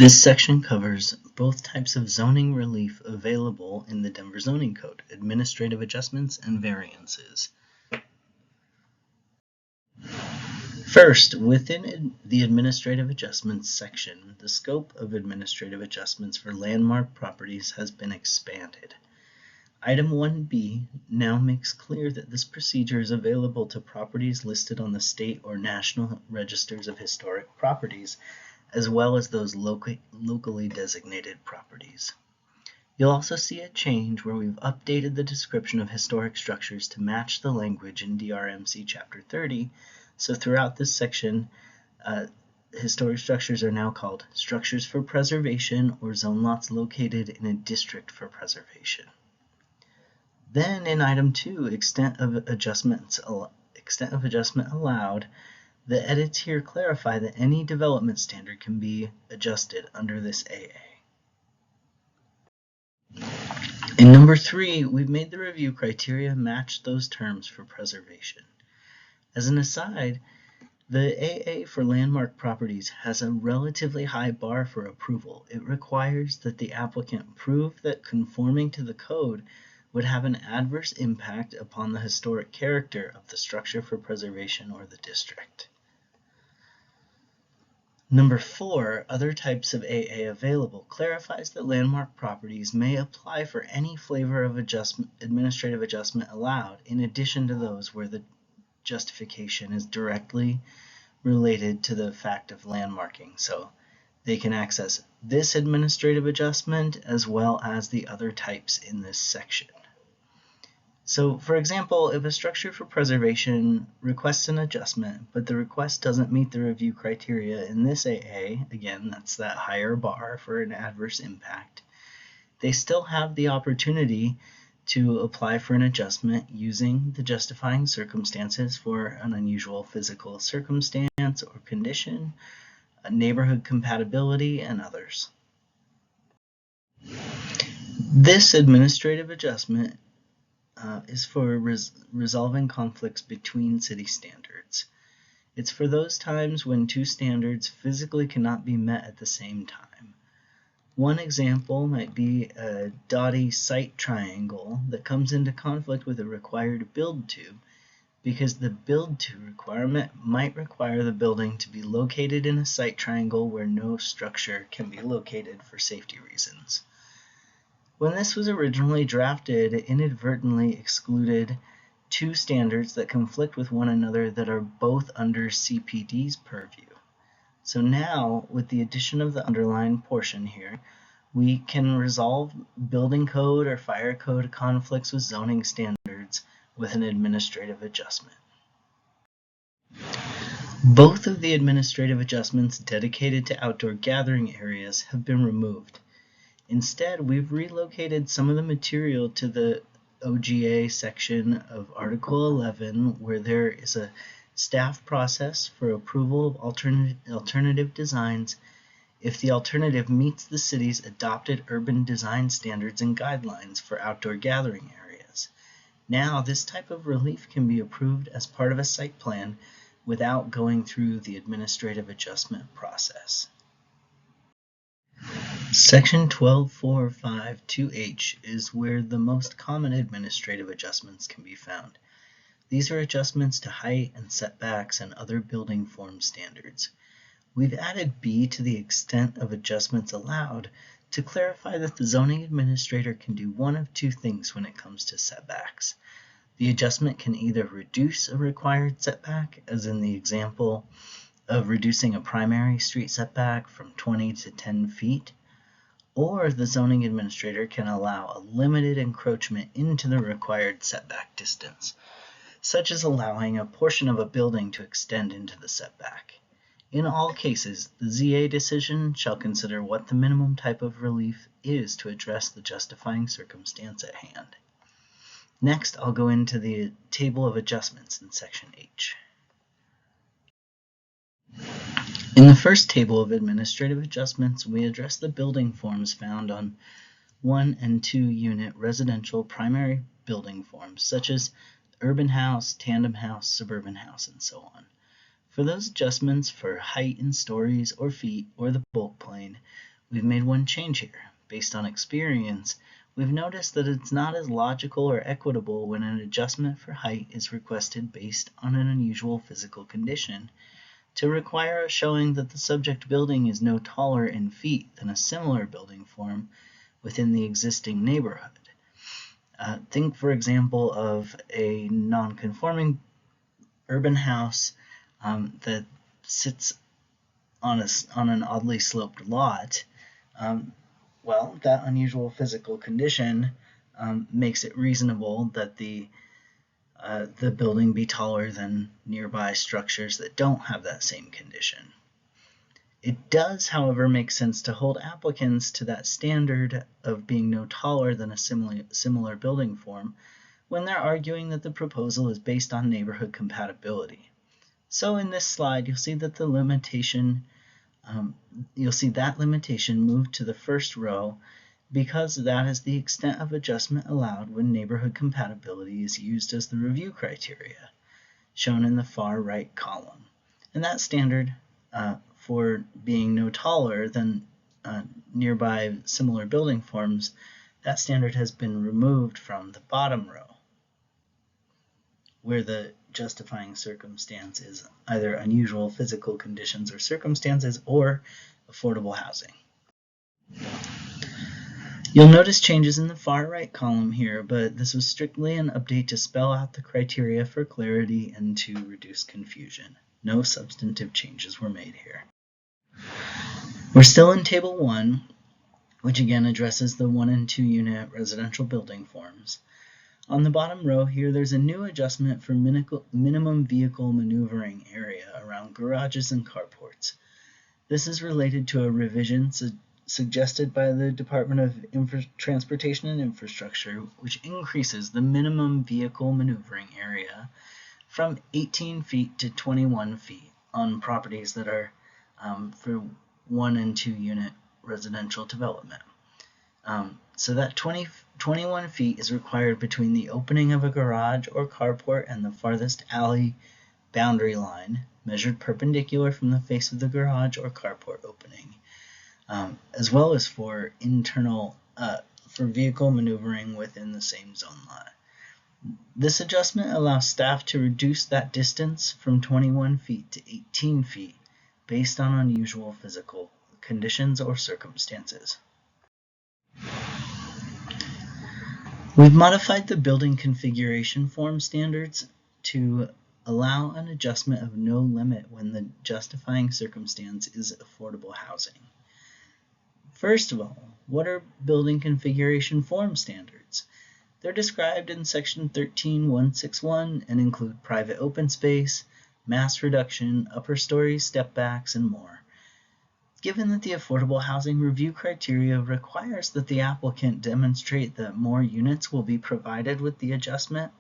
This section covers both types of zoning relief available in the Denver Zoning Code, administrative adjustments and variances. First, within the administrative adjustments section, the scope of administrative adjustments for landmark properties has been expanded. Item 1B now makes clear that this procedure is available to properties listed on the state or national registers of historic properties, as well as those locally designated properties. You'll also see a change where we've updated the description of historic structures to match the language in DRMC Chapter 30. So throughout this section, historic structures are now called structures for preservation or zone lots located in a district for preservation. Then in item 2, extent of adjustment allowed, the edits here clarify that any development standard can be adjusted under this AA. In number 3, we've made the review criteria match those terms for preservation. As an aside, the AA for landmark properties has a relatively high bar for approval. It requires that the applicant prove that conforming to the code would have an adverse impact upon the historic character of the structure for preservation or the district. Number 4, other types of AA available, clarifies that landmark properties may apply for any flavor of administrative adjustment allowed, in addition to those where the justification is directly related to the fact of landmarking. So they can access this administrative adjustment as well as the other types in this section. So, for example, if a structure for preservation requests an adjustment, but the request doesn't meet the review criteria in this AA, again, that's that higher bar for an adverse impact, they still have the opportunity to apply for an adjustment using the justifying circumstances for an unusual physical circumstance or condition, neighborhood compatibility, and others. This administrative adjustment is for resolving conflicts between city standards. It's for those times when two standards physically cannot be met at the same time. One example might be a dotty site triangle that comes into conflict with a required build-to, because the build-to requirement might require the building to be located in a site triangle where no structure can be located for safety reasons. When this was originally drafted, it inadvertently excluded two standards that conflict with one another that are both under CPD's purview. So now, with the addition of the underlined portion here, we can resolve building code or fire code conflicts with zoning standards with an administrative adjustment. Both of the administrative adjustments dedicated to outdoor gathering areas have been removed. Instead, we've relocated some of the material to the OGA section of Article 11, where there is a staff process for approval of alternative designs if the alternative meets the city's adopted urban design standards and guidelines for outdoor gathering areas. Now, this type of relief can be approved as part of a site plan without going through the administrative adjustment process. Section 12.4.5.2H is where the most common administrative adjustments can be found. These are adjustments to height and setbacks and other building form standards. We've added B to the extent of adjustments allowed to clarify that the zoning administrator can do one of two things when it comes to setbacks. The adjustment can either reduce a required setback, as in the example of reducing a primary street setback from 20 to 10 feet, or the zoning administrator can allow a limited encroachment into the required setback distance, such as allowing a portion of a building to extend into the setback. In all cases, the ZA decision shall consider what the minimum type of relief is to address the justifying circumstance at hand. Next, I'll go into the table of adjustments in Section H. In the first table of administrative adjustments, we address the building forms found on 1 and 2 unit residential primary building forms, such as urban house, tandem house, suburban house, and so on. For those adjustments for height in stories or feet or the bulk plane, we've made one change here. Based on experience, we've noticed that it's not as logical or equitable when an adjustment for height is requested based on an unusual physical condition to require a showing that the subject building is no taller in feet than a similar building form within the existing neighborhood. Think, for example, of a non-conforming urban house that sits on an oddly sloped lot. Well, that unusual physical condition makes it reasonable that the building be taller than nearby structures that don't have that same condition. It does, however, make sense to hold applicants to that standard of being no taller than a similar building form when they're arguing that the proposal is based on neighborhood compatibility. So in this slide, you'll see that limitation moved to the first row because that is the extent of adjustment allowed when neighborhood compatibility is used as the review criteria, shown in the far right column. And that standard for being no taller than nearby similar building forms, that standard has been removed from the bottom row, where the justifying circumstance is either unusual physical conditions or circumstances or affordable housing. You'll notice changes in the far right column here, but this was strictly an update to spell out the criteria for clarity and to reduce confusion. No substantive changes were made here. We're still in Table 1, which again addresses the 1 and 2 unit residential building forms. On the bottom row here, there's a new adjustment for minimum vehicle maneuvering area around garages and carports. This is related to a revision suggested by the Department of Transportation and Infrastructure, which increases the minimum vehicle maneuvering area from 18 feet to 21 feet on properties that are for 1 and 2 unit residential development. So that 21 feet is required between the opening of a garage or carport and the farthest alley boundary line, measured perpendicular from the face of the garage or carport opening, as well as for for vehicle maneuvering within the same zone lot. This adjustment allows staff to reduce that distance from 21 feet to 18 feet based on unusual physical conditions or circumstances. We've modified the building configuration form standards to allow an adjustment of no limit when the justifying circumstance is affordable housing. First of all, what are building configuration form standards? They're described in Section 13.161 and include private open space, mass reduction, upper story step backs, and more. Given that the affordable housing review criteria requires that the applicant demonstrate that more units will be provided with the adjustment,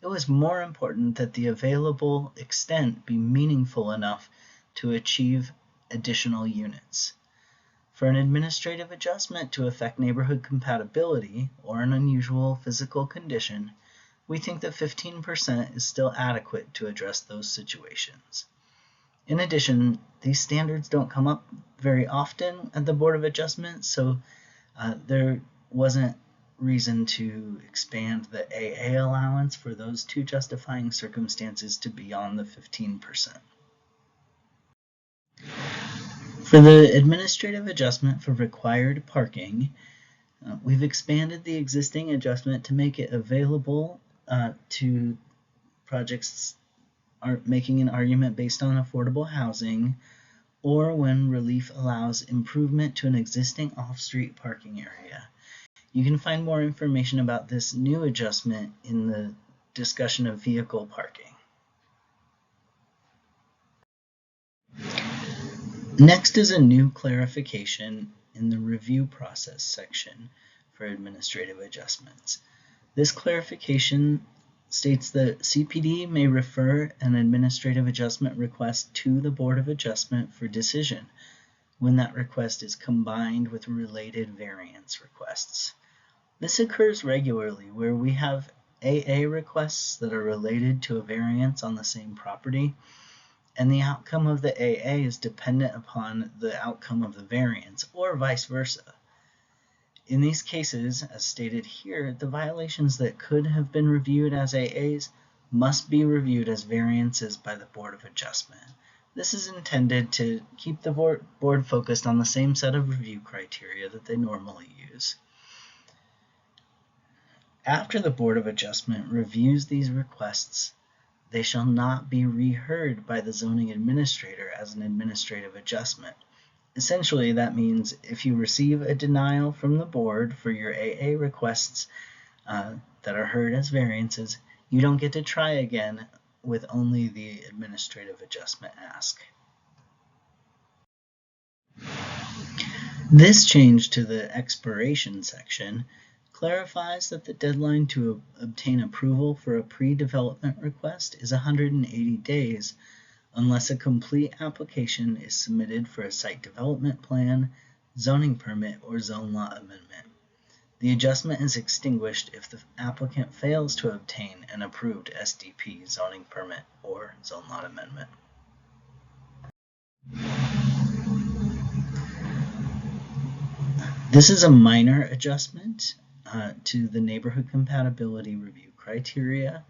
it was more important that the available extent be meaningful enough to achieve additional units. For an administrative adjustment to affect neighborhood compatibility or an unusual physical condition, we think that 15% is still adequate to address those situations. In addition, these standards don't come up very often at the Board of Adjustment, so there wasn't reason to expand the AA allowance for those two justifying circumstances to beyond the 15%. For the administrative adjustment for required parking, we've expanded the existing adjustment to make it available to projects making an argument based on affordable housing, or when relief allows improvement to an existing off-street parking area. You can find more information about this new adjustment in the discussion of vehicle parking. Next is a new clarification in the review process section for administrative adjustments. This clarification states that CPD may refer an administrative adjustment request to the Board of Adjustment for decision when that request is combined with related variance requests. This occurs regularly where we have AA requests that are related to a variance on the same property, and the outcome of the AA is dependent upon the outcome of the variance, or vice versa. In these cases, as stated here, the violations that could have been reviewed as AAs must be reviewed as variances by the Board of Adjustment. This is intended to keep the board focused on the same set of review criteria that they normally use. After the Board of Adjustment reviews these requests, they shall not be reheard by the zoning administrator as an administrative adjustment. Essentially, that means if you receive a denial from the board for your AA requests that are heard as variances, you don't get to try again with only the administrative adjustment ask. This change to the expiration section clarifies that the deadline to obtain approval for a pre-development request is 180 days unless a complete application is submitted for a site development plan, zoning permit, or zone lot amendment. The adjustment is extinguished if the applicant fails to obtain an approved SDP, zoning permit, or zone lot amendment. This is a minor adjustment to the neighborhood compatibility review criteria.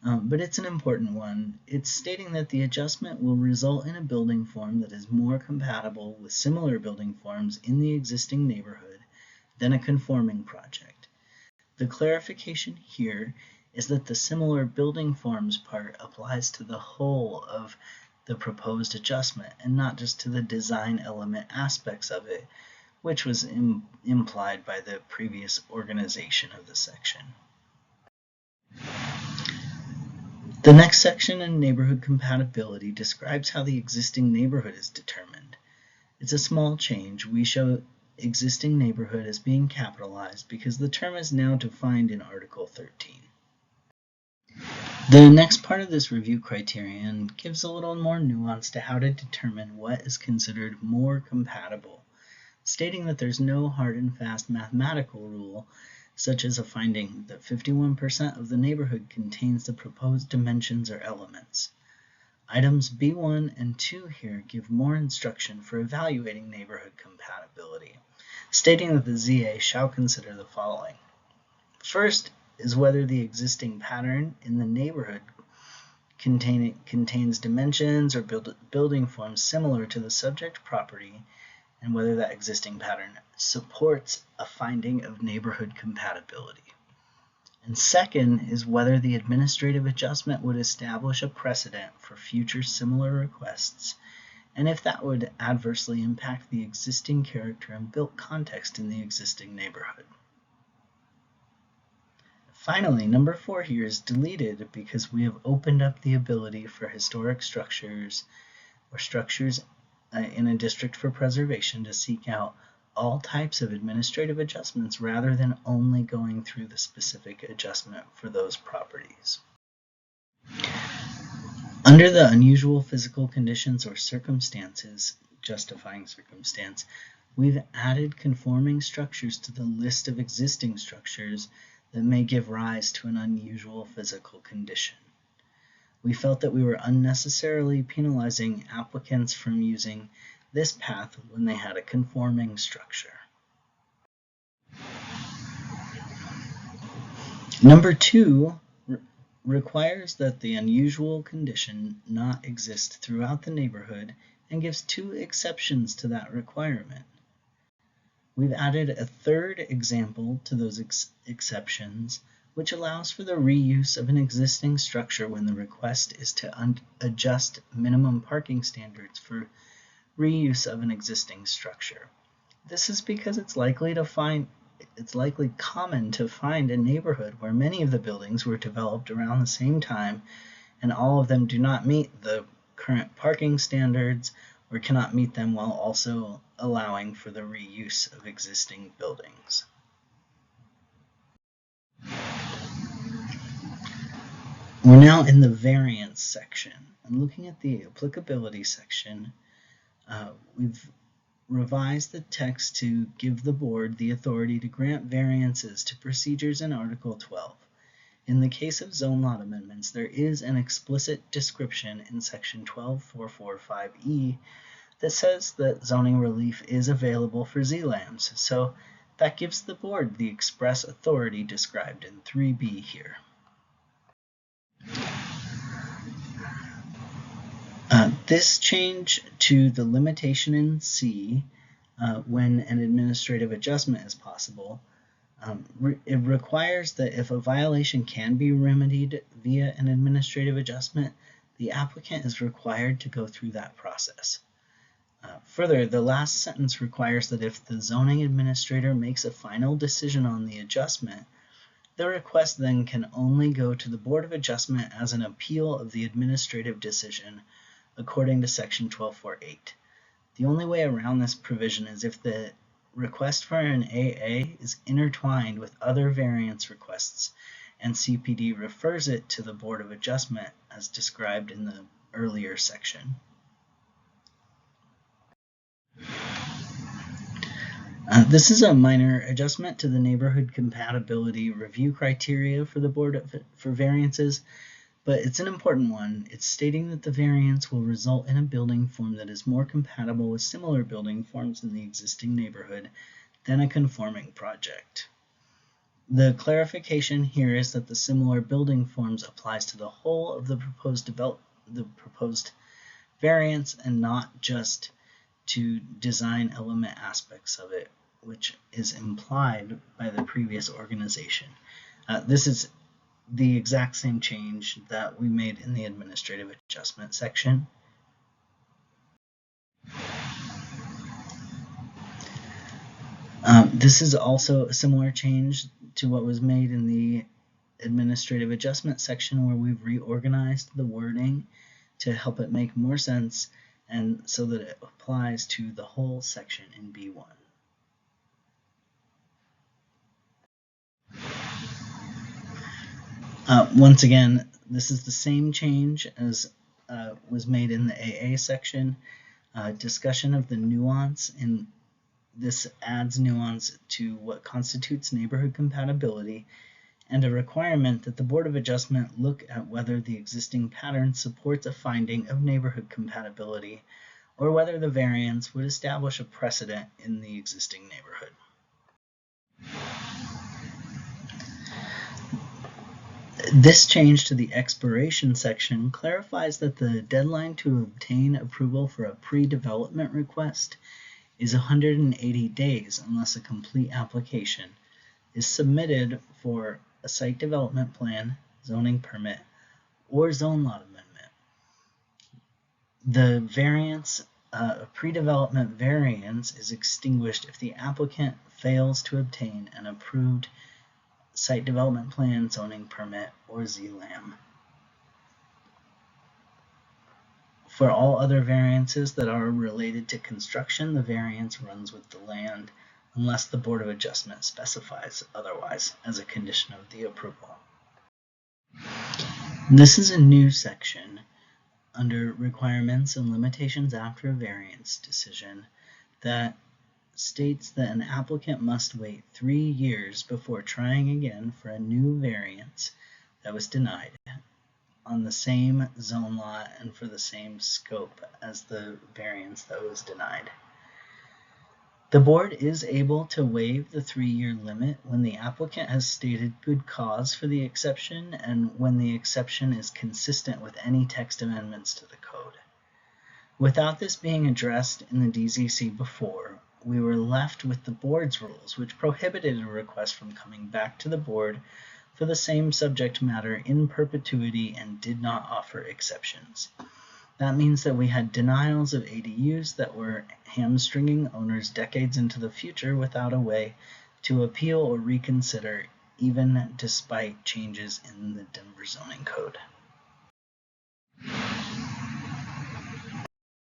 But it's an important one. It's stating that the adjustment will result in a building form that is more compatible with similar building forms in the existing neighborhood than a conforming project. The clarification here is that the similar building forms part applies to the whole of the proposed adjustment and not just to the design element aspects of it, which was implied by the previous organization of the section. The next section in neighborhood compatibility describes how the existing neighborhood is determined. It's a small change. We show existing neighborhood as being capitalized because the term is now defined in Article 13. The next part of this review criterion gives a little more nuance to how to determine what is considered more compatible, stating that there's no hard and fast mathematical rule such as a finding that 51% of the neighborhood contains the proposed dimensions or elements. Items B1 and 2 here give more instruction for evaluating neighborhood compatibility, stating that the ZA shall consider the following. First is whether the existing pattern in the neighborhood contains dimensions or building forms similar to the subject property, and whether that existing pattern supports a finding of neighborhood compatibility. And second is whether the administrative adjustment would establish a precedent for future similar requests, and if that would adversely impact the existing character and built context in the existing neighborhood. Finally, number 4 here is deleted because we have opened up the ability for historic structures or structures in a district for preservation to seek out all types of administrative adjustments rather than only going through the specific adjustment for those properties. Under the unusual physical conditions or circumstances, justifying circumstance, we've added conforming structures to the list of existing structures that may give rise to an unusual physical condition. We felt that we were unnecessarily penalizing applicants from using this path when they had a conforming structure. Number 2 requires that the unusual condition not exist throughout the neighborhood and gives 2 exceptions to that requirement. We've added a third example to those exceptions, which allows for the reuse of an existing structure when the request is to adjust minimum parking standards for reuse of an existing structure. This is because it's likely common to find a neighborhood where many of the buildings were developed around the same time and all of them do not meet the current parking standards or cannot meet them while also allowing for the reuse of existing buildings. We're now in the variance section. I'm looking at the applicability section. We've revised the text to give the board the authority to grant variances to procedures in Article 12. In the case of zone lot amendments, there is an explicit description in section 12445E that says that zoning relief is available for ZLAMs, so that gives the board the express authority described in 3B here. This change to the limitation in C, when an administrative adjustment is possible, it requires that if a violation can be remedied via an administrative adjustment, the applicant is required to go through that process. Further, the last sentence requires that if the zoning administrator makes a final decision on the adjustment, the request then can only go to the Board of Adjustment as an appeal of the administrative decision according to section 1248. The only way around this provision is if the request for an AA is intertwined with other variance requests and CPD refers it to the Board of Adjustment as described in the earlier section. This is a minor adjustment to the neighborhood compatibility review criteria for the board for variances, but it's an important one. It's stating that the variance will result in a building form that is more compatible with similar building forms in the existing neighborhood than a conforming project. The clarification here is that the similar building forms applies to the whole of the proposed variance and not just to design element aspects of it, which is implied by the previous organization. This is the exact same change that we made in the administrative adjustment section. This is also a similar change to what was made in the administrative adjustment section, where we've reorganized the wording to help it make more sense and so that it applies to the whole section in B1. Once again, this is the same change as was made in the AA section. Discussion of the nuance in this adds nuance to what constitutes neighborhood compatibility, and a requirement that the Board of Adjustment look at whether the existing pattern supports a finding of neighborhood compatibility or whether the variance would establish a precedent in the existing neighborhood. This change to the expiration section clarifies that the deadline to obtain approval for a pre-development request is 180 days unless a complete application is submitted for a site development plan, zoning permit, or zone lot amendment. The variance, pre-development variance is extinguished if the applicant fails to obtain an approved site development plan, zoning permit, or ZLAM. For all other variances that are related to construction, the variance runs with the land unless the Board of Adjustment specifies otherwise as a condition of the approval. This is a new section under requirements and limitations after a variance decision that states that an applicant must wait 3 years before trying again for a new variance that was denied on the same zone lot and for the same scope as the variance that was denied. The board is able to waive the 3-year limit when the applicant has stated good cause for the exception and when the exception is consistent with any text amendments to the code. Without this being addressed in the DZC before, we were left with the board's rules, which prohibited a request from coming back to the board for the same subject matter in perpetuity and did not offer exceptions. That means that we had denials of ADUs that were hamstringing owners decades into the future without a way to appeal or reconsider, even despite changes in the Denver zoning code.